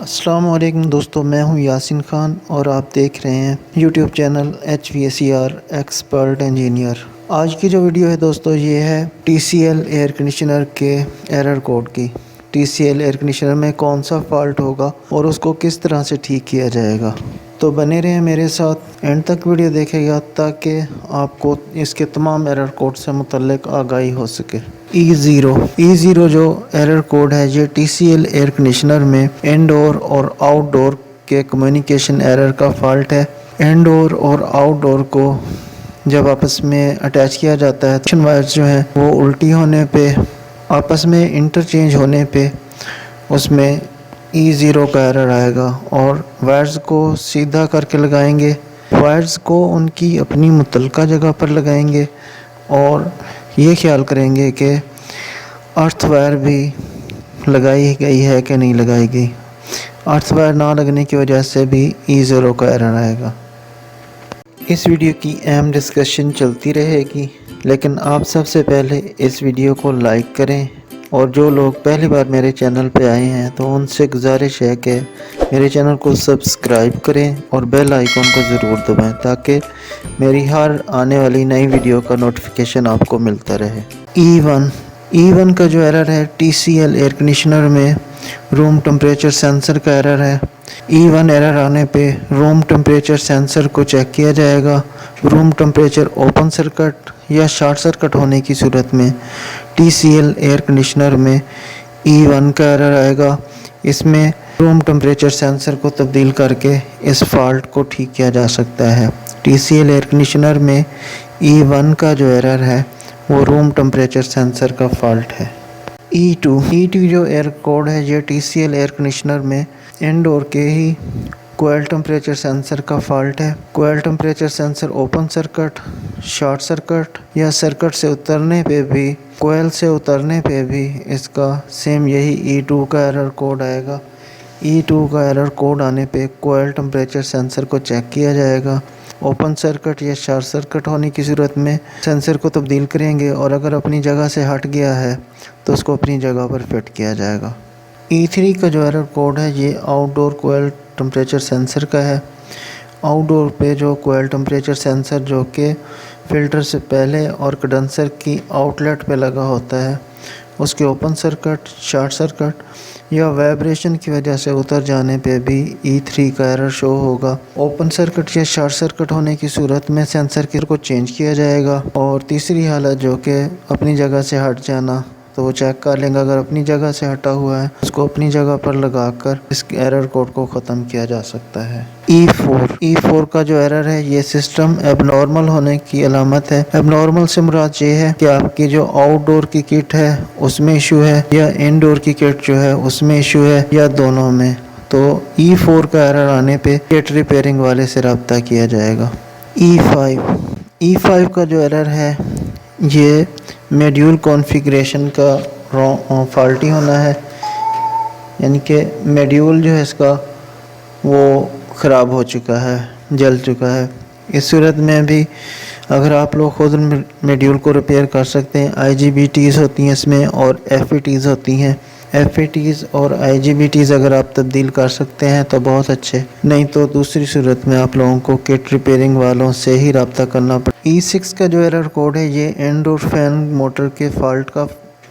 السلام علیکم دوستو، میں ہوں یاسین خان اور آپ دیکھ رہے ہیں YouTube channel HVACR expert engineer. آج کی جو ویڈیو ہے دوستو یہ ہے TCL ایئر کنڈیشنر کے ایرر کوڈ کی۔ TCL ایئر کنڈیشنر میں کون سا فالٹ ہوگا اور اس کو کس طرح سے ٹھیک کیا جائے گا، تو بنے رہیں میرے ساتھ، اینڈ تک ویڈیو دیکھے گا تاکہ آپ کو اس کے تمام ایرر کوڈ سے متعلق آگاہی ہو سکے۔ E0 جو ایرر کوڈ ہے یہ TCL ایئر کنڈیشنر میں انڈور اور آؤٹ ڈور کے کمیونیکیشن ایرر کا فالٹ ہے۔ انڈور اور آؤٹ ڈور کو جب آپس میں اٹیچ کیا جاتا ہے تو وائرز جو ہیں وہ الٹی ہونے پہ، آپس میں انٹرچینج ہونے پہ اس میں E0 کا ایرر آئے گا، اور وائرز کو سیدھا کر کے لگائیں گے، وائرز کو ان کی اپنی متعلقہ جگہ پر لگائیں گے اور یہ خیال کریں گے کہ ارتھ وائر بھی لگائی گئی ہے کہ نہیں لگائی گئی۔ ارتھ وائر نہ لگنے کی وجہ سے بھی E0 کا ایرر آئے گا۔ اس ویڈیو کی اہم ڈسکشن چلتی رہے گی، لیکن آپ سب سے پہلے اس ویڈیو کو لائک کریں، اور جو لوگ پہلی بار میرے چینل پہ آئے ہیں تو ان سے گزارش ہے کہ میرے چینل کو سبسکرائب کریں اور بیل آئیکن کو ضرور دبائیں تاکہ میری ہر آنے والی نئی ویڈیو کا نوٹیفیکیشن آپ کو ملتا رہے۔ E1 کا جو ایرر ہے TCL ایئر کنڈیشنر میں روم ٹمپریچر سینسر کا ایرر ہے۔ E1 ایرر آنے پہ روم ٹمپریچر سینسر کو چیک کیا جائے گا۔ روم ٹمپریچر اوپن سرکٹ یا شارٹ سرکٹ ہونے کی صورت میں TCL ایئر کنڈیشنر میں E1 کا ایرر آئے گا۔ اس میں روم ٹمپریچر سینسر کو تبدیل کر کے اس فالٹ کو ٹھیک کیا جا سکتا ہے۔ TCL ایئر کنڈیشنر میں E1 کا جو ایرر ہے وہ روم ٹمپریچر سینسر کا فالٹ ہے۔ E2 جو ایئر کوڈ ہے یہ TCL ایئر کنڈیشنر میں انڈور کے ہی کوئل ٹمپریچر سینسر کا فالٹ ہے۔ Coil temperature sensor open circuit, short circuit یا سرکٹ سے اترنے پہ بھی، کوئل سے اترنے پہ بھی اس کا سیم یہی E2 کا ایرر کوڈ آئے گا۔ E2 کا ایرر کوڈ آنے پہ کوئل ٹمپریچر سینسر کو چیک کیا جائے گا۔ اوپن سرکٹ یا شارٹ سرکٹ ہونے کی صورت میں سینسر کو تبدیل کریں گے، اور اگر اپنی جگہ سے ہٹ گیا ہے تو اس کو اپنی جگہ پر فٹ کیا جائے گا۔ E3 کا جو ایرر کوڈ ہے یہ آؤٹ ڈور کوئل ٹمپریچر سینسر کا ہے۔ آؤٹ ڈور پہ جو کوئل ٹمپریچر سینسر جو کہ فلٹر سے پہلے اور کنڈنسر کی آؤٹ لیٹ پہ لگا ہوتا ہے، اس کے اوپن سرکٹ، شارٹ سرکٹ یا وائبریشن کی وجہ سے اتر جانے پہ بھی E3 کا ایرر شو ہوگا۔ اوپن سرکٹ یا شارٹ سرکٹ ہونے کی صورت میں سینسر کو چینج کیا جائے گا، اور تیسری حالت جو کہ اپنی جگہ سے ہٹ جانا، تو وہ چیک کر لیں گا، اگر اپنی جگہ سے ہٹا ہوا ہے اس کو اپنی جگہ پر لگا کر اس ایرر کوڈ کو ختم کیا جا سکتا ہے۔ E4 کا جو ایرر ہے یہ سسٹم ایب نارمل ہونے کی علامت ہے۔ ایب نارمل سے مراد یہ ہے کہ آپ کی جو آؤٹ ڈور کی کٹ ہے اس میں ایشو ہے، یا انڈور کی کٹ جو ہے اس میں ایشو ہے، یا دونوں میں۔ تو E4 کا ایرر آنے پہ کٹ ریپیئرنگ والے سے رابطہ کیا جائے گا۔ E5 کا جو ایرر ہے یہ میڈیول کانفیگریشن کا فالٹی ہونا ہے، یعنی کہ میڈیول جو ہے اس کا وہ خراب ہو چکا ہے، جل چکا ہے۔ اس صورت میں بھی اگر آپ لوگ خود میڈیول کو ریپیئر کر سکتے ہیں، IGBTs ہوتی ہیں اس میں اور FATs ہوتی ہیں۔ FATs اور IGBTs اگر آپ تبدیل کر سکتے ہیں تو بہت اچھے، نہیں تو دوسری صورت میں آپ لوگوں کو کٹ ریپیئرنگ والوں سے ہی رابطہ کرنا پڑے۔ E6 کا جو ایرر کوڈ ہے یہ انڈور فین موٹر کے فالٹ کا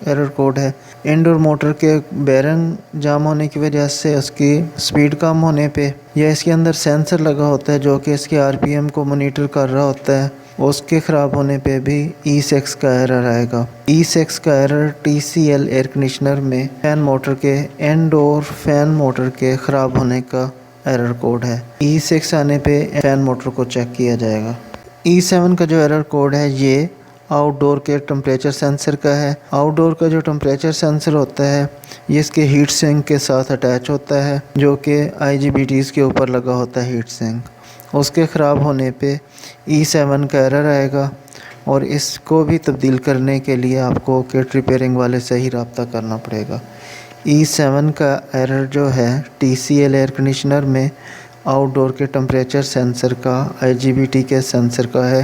ایرر کوڈ ہے۔ انڈور موٹر کے بیرنگ جام ہونے کی وجہ سے اس کی سپیڈ کم ہونے پہ، یا اس کے اندر سینسر لگا ہوتا ہے جو کہ اس کے RPM کو مانیٹر کر رہا ہوتا ہے، اس کے خراب ہونے پہ بھی E6 کا ایرر آئے گا۔ E6 کا ایرر TCL ایئر کنڈیشنر میں فین موٹر کے، انڈور فین موٹر کے خراب ہونے کا ایرر کوڈ ہے۔ E6 آنے پہ فین موٹر کو چیک کیا جائے گا۔ E7 کا جو ایرر کوڈ ہے یہ آؤٹ ڈور کے ٹمپریچر سینسر کا ہے۔ آؤٹ ڈور کا جو ٹمپریچر سینسر ہوتا ہے یہ اس کے ہیٹ سنک کے ساتھ اٹیچ ہوتا ہے، جو کہ IGBTs کے اوپر لگا ہوتا ہے ہیٹ سنک۔ اس کے خراب ہونے پہ E7 کا ایرر آئے گا، اور اس کو بھی تبدیل کرنے کے لیے آپ کو کٹ ریپیئرنگ والے سے ہی رابطہ کرنا پڑے گا۔ E7 کا ایرر جو ہے TCL ایئر کنڈیشنر میں آؤٹ ڈور کے ٹمپریچر سینسر کا، IGBT کے سینسر کا ہے،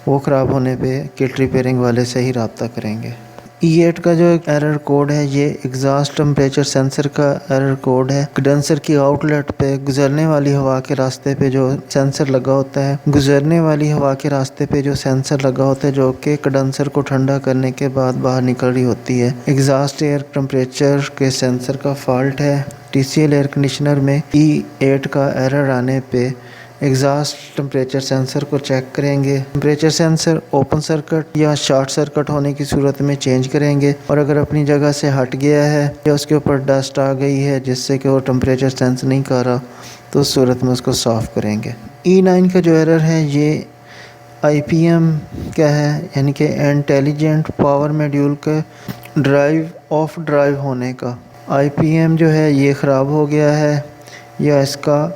وہ خراب ہونے پہ کٹ ریپیئرنگ والے سے ہی رابطہ کریں گے۔ E8 کا جو ایک ایرر کوڈ ہے یہ ایگزاسٹ ٹمپریچر سینسر کا ایرر کوڈ ہے۔ کنڈنسر کی آؤٹ لیٹ پہ گزرنے والی ہوا کے راستے پہ جو سینسر لگا ہوتا ہے، گزرنے والی ہوا کے راستے پہ جو سینسر لگا ہوتا ہے جو کہ کنڈنسر کو ٹھنڈا کرنے کے بعد باہر نکل رہی ہوتی ہے، ایگزاسٹ ایئر ٹمپریچر کے سینسر کا فالٹ ہے۔ TCL ایئر کنڈیشنر میں E8 کا ایرر آنے پہ ایگزاسٹ ٹمپریچر سینسر کو چیک کریں گے۔ ٹمپریچر سینسر اوپن سرکٹ یا شارٹ سرکٹ ہونے کی صورت میں چینج کریں گے، اور اگر اپنی جگہ سے ہٹ گیا ہے یا اس کے اوپر ڈسٹ آ گئی ہے جس سے کہ وہ ٹمپریچر سینس نہیں کر رہا تو اس صورت میں اس کو صاف کریں گے۔ E9 کا جو ایرر ہے یہ IPM کا ہے، یعنی کہ انٹیلیجنٹ پاور میڈیول کے ڈرائیو آف ڈرائیو ہونے کا۔ IPM جو ہے یہ خراب ہو گیا ہے یا اس کا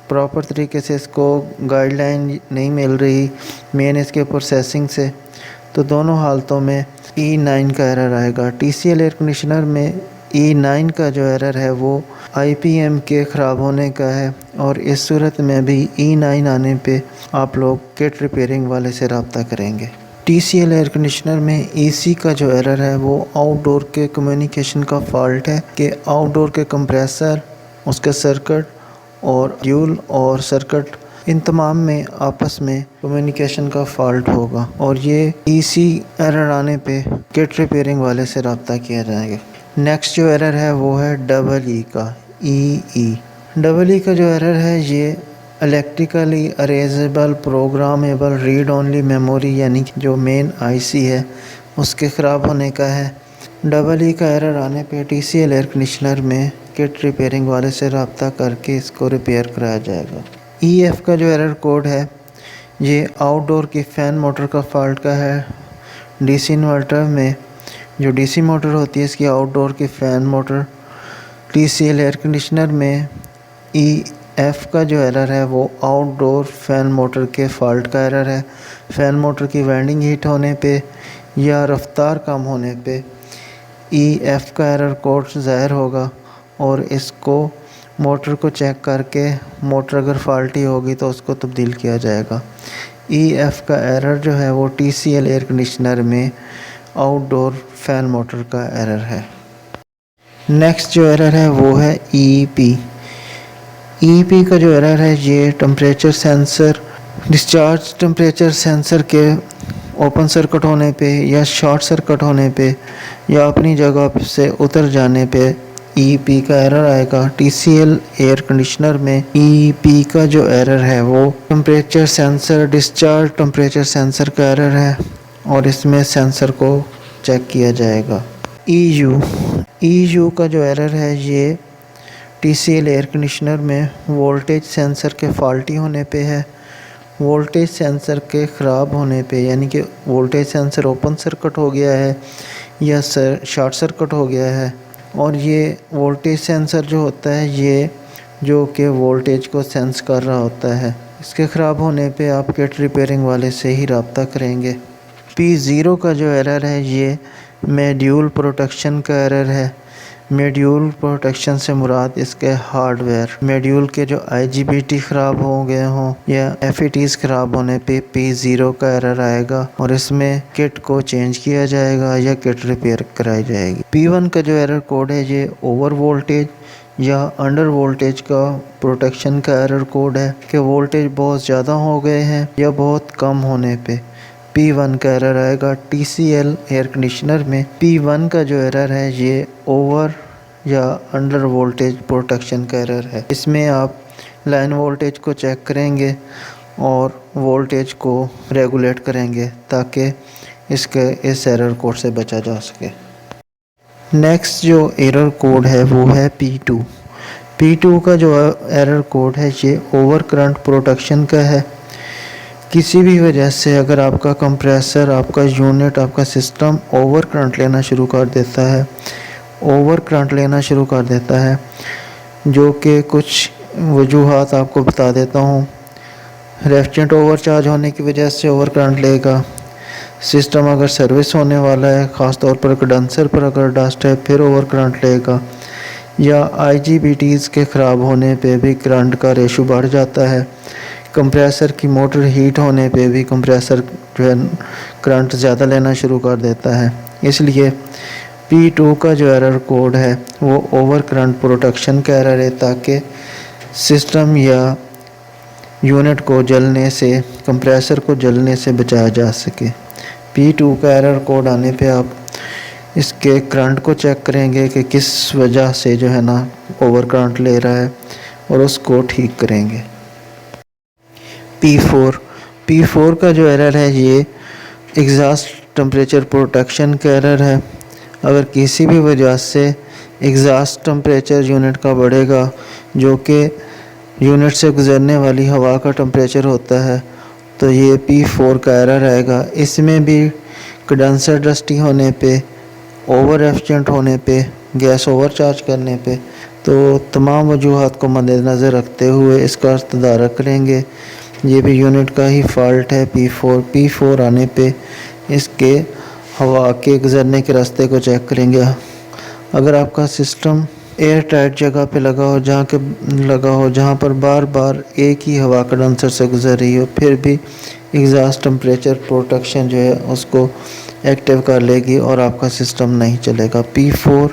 پراپر طریقے سے اس کو گائیڈ لائن نہیں مل رہی مین اس کے پروسیسنگ سے، تو دونوں حالتوں میں E9 کا ایرر آئے گا۔ TCL ایئر کنڈیشنر میں E9 کا جو ایرر ہے وہ IPM کے خراب ہونے کا ہے، اور اس صورت میں بھی E9 آنے پہ آپ لوگ کٹ ریپیئرنگ والے سے رابطہ کریں گے۔ TCL ایئر کنڈیشنر میں EC کا جو ایرر ہے وہ آؤٹ ڈور کے کمیونیکیشن کا فالٹ ہے کہ آؤٹ ڈور کے کمپریسر، اس کے سرکٹ اور ڈیول اور سرکٹ ان تمام میں آپس میں کمیونیکیشن کا فالٹ ہوگا، اور یہ EC ایرر آنے پہ کٹ ریپیئرنگ والے سے رابطہ کیا جائے گا۔ نیکسٹ جو ایرر ہے وہ ہے EE کا۔ EE کا جو ایرر ہے یہ electrically erasable programmable read only memory, یعنی کہ جو مین IC ہے اس کے خراب ہونے کا ہے۔ EE کا ایرر آنے پہ TCL ایئر کنڈیشنر میں کٹ ریپیئرنگ والے سے رابطہ کر کے اس کو ریپیئر کرایا جائے گا۔ EF کا جو ایرر کوڈ ہے یہ آؤٹ ڈور کی فین موٹر کا فالٹ کا ہے۔ DC انورٹر میں جو DC موٹر ہوتی ہے اس کی آؤٹ ڈور کی fan motor. TCL air conditioner میں EF کا جو ایرر ہے وہ آؤٹ ڈور فین موٹر کے فالٹ کا ایرر ہے۔ فین موٹر کی وائنڈنگ ہیٹ ہونے پہ یا رفتار کم ہونے پہ EF کا ایرر کوڈ ظاہر ہوگا، اور اس کو موٹر کو چیک کر کے موٹر اگر فالٹی ہوگی تو اس کو تبدیل کیا جائے گا۔ EF کا ایرر جو ہے وہ TCL ایئر کنڈیشنر میں آؤٹ ڈور فین موٹر کا ایرر ہے۔ نیکسٹ جو ایرر ہے وہ ہے EEP کا جو ایرر ہے یہ temperature sensor discharge temperature sensor کے اوپن سرکٹ ہونے پہ یا شارٹ سرکٹ ہونے پہ یا اپنی جگہ سے اتر جانے پہ EEP کا ایرر آئے گا۔ TCL ایئر کنڈیشنر میں EEP کا جو ایرر ہے وہ temperature sensor discharge temperature sensor کا ایرر ہے، اور اس میں سینسر کو چیک کیا جائے گا۔ EU کا جو ایرر ہے یہ TCL ایئر کنڈیشنر میں وولٹیج سینسر کے فالٹی ہونے پہ ہے۔ وولٹیج سینسر کے خراب ہونے پہ، یعنی کہ وولٹیج سینسر اوپن سرکٹ ہو گیا ہے یا شارٹ سرکٹ ہو گیا ہے، اور یہ وولٹیج سینسر جو ہوتا ہے یہ جو کہ وولٹیج کو سینس کر رہا ہوتا ہے، اس کے خراب ہونے پہ آپ کٹ ریپیئرنگ والے سے ہی رابطہ کریں گے۔ P0 کا جو ایرر ہے یہ میڈیول پروٹیکشن کا ایرر ہے۔ میڈیول پروٹیکشن سے مراد اس کے ہارڈ ویئر میڈیول کے جو IGBT خراب ہو گئے ہوں یا FETs خراب ہونے پہ P0 کا ایرر آئے گا، اور اس میں کٹ کو چینج کیا جائے گا یا کٹ ریپیئر کرائی جائے گی۔ P1 کا جو ایرر کوڈ ہے یہ اوور وولٹیج یا انڈر وولٹیج کا پروٹیکشن کا ایرر کوڈ ہے کہ وولٹیج بہت زیادہ ہو گئے ہیں یا بہت کم ہونے پہ P1 کا ایرر آئے گا۔ TCL ایئر کنڈیشنر میں P1 کا جو ایرر ہے یہ اوور یا انڈر وولٹیج پروٹیکشن کا ایرر ہے۔ اس میں آپ لائن وولٹیج کو چیک کریں گے اور وولٹیج کو ریگولیٹ کریں گے تاکہ اس ایرر کوڈ سے بچا جا سکے۔ نیکسٹ جو ایرر کوڈ ہے وہ ہے P2 کا جو ایرر کوڈ ہے یہ اوور کرنٹ پروٹیکشن کا ہے۔ کسی بھی وجہ سے اگر آپ کا کمپریسر، آپ کا یونٹ، آپ کا سسٹم اوور کرنٹ لینا شروع کر دیتا ہے جو کہ کچھ وجوہات آپ کو بتا دیتا ہوں۔ ریفریجرینٹ اوور چارج ہونے کی وجہ سے اوور کرنٹ لے گا، سسٹم اگر سروس ہونے والا ہے خاص طور پر کنڈنسر پر اگر ڈسٹ ہے پھر اوور کرنٹ لے گا، یا IGBTs کے خراب ہونے پہ بھی کرنٹ کا ریشو بڑھ جاتا ہے۔ کمپریسر کی موٹر ہیٹ ہونے پہ بھی کمپریسر جو ہے کرنٹ زیادہ لینا شروع کر دیتا ہے، اس لیے P2 کا جو ایرر کوڈ ہے وہ اوور کرنٹ پروٹیکشن کا ایرر ہے، تاکہ سسٹم یا یونٹ کو جلنے سے، کمپریسر کو جلنے سے بچایا جا سکے۔ P2 کا ایرر کوڈ آنے پہ آپ اس کے کرنٹ کو چیک کریں گے کہ کس وجہ سے جو ہے نا اوور کرنٹ لے رہا ہے، اور اس کو ٹھیک کریں گے۔ P4 کا جو ایرر ہے یہ ایگزاسٹ ٹمپریچر پروٹیکشن کا ایرر ہے۔ اگر کسی بھی وجہ سے ایگزاسٹ ٹمپریچر یونٹ کا بڑھے گا، جو کہ یونٹ سے گزرنے والی ہوا کا ٹمپریچر ہوتا ہے، تو یہ P4 کا ایرر آئے گا۔ اس میں بھی کنڈنسر ڈسٹی ہونے پہ، اوور ایفیشینٹ ہونے پہ، گیس اوور چارج کرنے پہ، تو تمام وجوہات کو مد نظر رکھتے ہوئے اس کا تدارک کریں گے۔ یہ بھی یونٹ کا ہی فالٹ ہے۔ P4 آنے پہ اس کے ہوا کے گزرنے کے راستے کو چیک کریں گے۔ اگر آپ کا سسٹم ایئر ٹائٹ جگہ پہ لگا ہو جہاں پر بار بار ایک ہی ہوا کنڈنسر سے گزر رہی ہو، پھر بھی ایگزاسٹ ٹمپریچر پروٹیکشن جو ہے اس کو ایکٹیو کر لے گی اور آپ کا سسٹم نہیں چلے گا۔ P4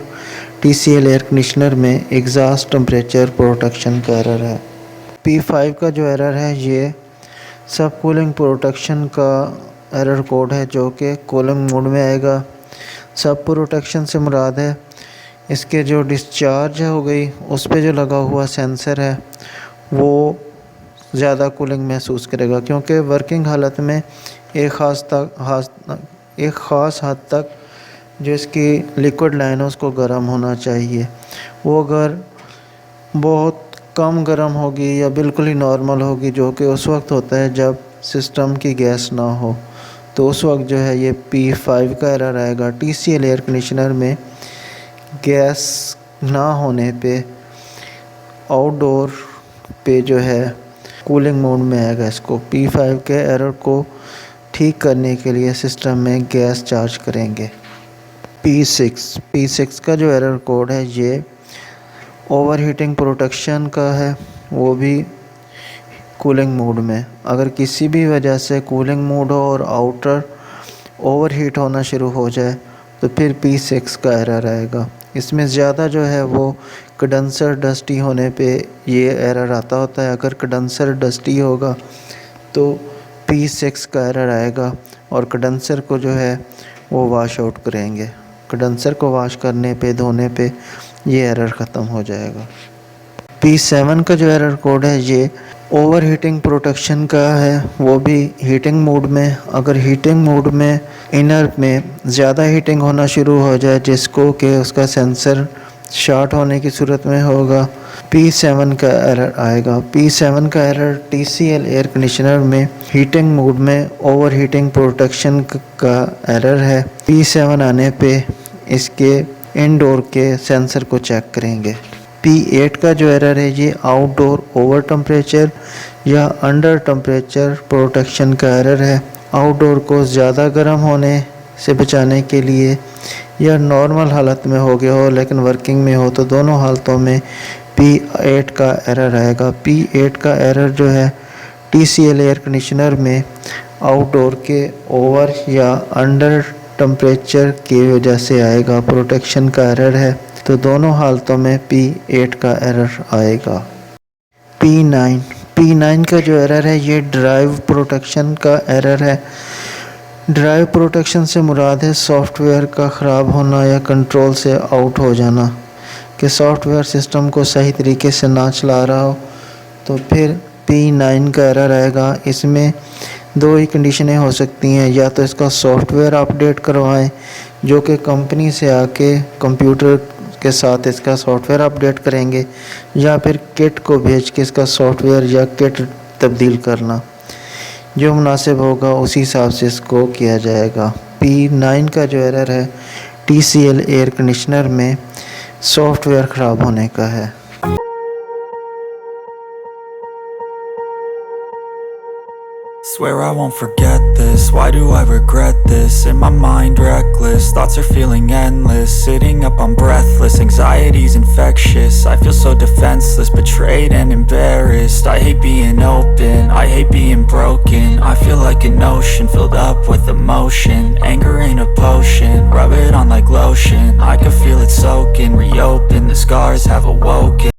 TCL ایئر کنڈیشنر میں ایگزاسٹ ٹمپریچر پروٹیکشن کا ایرر ہے۔ P5 کا جو ایرر ہے یہ سب کولنگ پروٹیکشن کا ایرر کوڈ ہے، جو کہ کولنگ موڈ میں آئے گا۔ سب پروٹیکشن سے مراد ہے اس کے جو ڈسچارج ہو گئی اس پہ جو لگا ہوا سینسر ہے وہ زیادہ کولنگ محسوس کرے گا، کیونکہ ورکنگ حالت میں ایک خاص حد تک جو اس کی لیکوڈ لائن ہے اس کو گرم ہونا چاہیے۔ وہ اگر بہت کم گرم ہوگی یا بالکل ہی نارمل ہوگی، جو کہ اس وقت ہوتا ہے جب سسٹم کی گیس نہ ہو، تو اس وقت جو ہے یہ P5 کا ایرر آئے گا۔ TCL ایئر کنڈیشنر میں گیس نہ ہونے پہ آؤٹ ڈور پہ جو ہے کولنگ موڈ میں آئے گا۔ اس کو P5 کے ایرر کو ٹھیک کرنے کے لیے سسٹم میں گیس چارج کریں گے۔ P6 کا جو ایرر کوڈ ہے یہ اوور ہیٹنگ پروٹیکشن کا ہے، وہ بھی کولنگ موڈ میں۔ اگر کسی بھی وجہ سے کولنگ موڈ ہو اور آؤٹر اوور ہیٹ ہونا شروع ہو جائے تو پھر P6 کا ایرر آئے گا۔ اس میں زیادہ جو ہے وہ کنڈنسر ڈسٹی ہونے پہ یہ ایرر آتا ہوتا ہے۔ اگر کنڈنسر ڈسٹی ہوگا تو P6 کا ایرر آئے گا، اور کنڈنسر کو جو ہے وہ واش آؤٹ کریں گے۔ کنڈنسر کو واش کرنے پہ، دھونے پہ یہ ایرر ختم ہو جائے گا۔ P7 کا جو ایرر کوڈ ہے یہ اوور ہیٹنگ پروٹیکشن کا ہے، وہ بھی ہیٹنگ موڈ میں۔ اگر ہیٹنگ موڈ میں انر میں زیادہ ہیٹنگ ہونا شروع ہو جائے، جس کو کہ اس کا سینسر شارٹ ہونے کی صورت میں ہوگا، P7 کا ایرر آئے گا۔ P7 کا ایرر TCL ایئر کنڈیشنر میں ہیٹنگ موڈ میں اوور ہیٹنگ پروٹیکشن کا ایرر ہے۔ P7 آنے پہ اس کے انڈور کے سینسر کو چیک کریں گے۔ P8 کا جو ایرر ہے یہ آؤٹ ڈور اوور ٹمپریچر یا انڈر ٹمپریچر پروٹیکشن کا ایرر ہے۔ آؤٹ ڈور کو زیادہ گرم ہونے سے بچانے کے لیے یا نارمل حالت میں ہو گیا ہو لیکن ورکنگ میں ہو، تو دونوں حالتوں میں P8 کا ایرر آئے گا۔ P8 کا ایرر جو ہے TCL ایئر کنڈیشنر میں آؤٹ ڈور کے اوور یا انڈر ٹمپریچر کی وجہ سے آئے گا، پروٹیکشن کا ایرر ہے، تو دونوں حالتوں میں P8 کا ایرر آئے گا۔ P9 کا جو ایرر ہے یہ ڈرائیو پروٹیکشن کا ایرر ہے۔ ڈرائیو پروٹیکشن سے مراد ہے سافٹ ویئر کا خراب ہونا یا کنٹرول سے آؤٹ ہو جانا، کہ سافٹ ویئر سسٹم کو صحیح طریقے سے نہ چلا رہا ہو، تو پھر P9 کا ایرر آئے گا۔ اس میں دو ہی کنڈیشنیں ہو سکتی ہیں، یا تو اس کا سافٹ ویئر اپڈیٹ کروائیں، جو کہ کمپنی سے آ کے کمپیوٹر کے ساتھ اس کا سافٹ ویئر اپڈیٹ کریں گے، یا پھر کٹ کو بھیج کے اس کا سافٹ ویئر یا کٹ تبدیل کرنا، جو مناسب ہوگا اسی حساب سے اس کو کیا جائے گا۔ P9 کا جو ایرر ہے TCL ایئر کنڈیشنر میں سافٹ ویئر خراب ہونے کا ہے۔ Swear I won't forget this, why do I regret this? In my mind reckless, thoughts are feeling endless. Sitting up I'm breathless, anxiety's infectious. I feel so defenseless, betrayed and embarrassed. I hate being open, I hate being broken. I feel like an ocean filled up with emotion. Anger ain't a potion, rub it on like lotion. I can feel it soaking, reopen, the scars have awoken.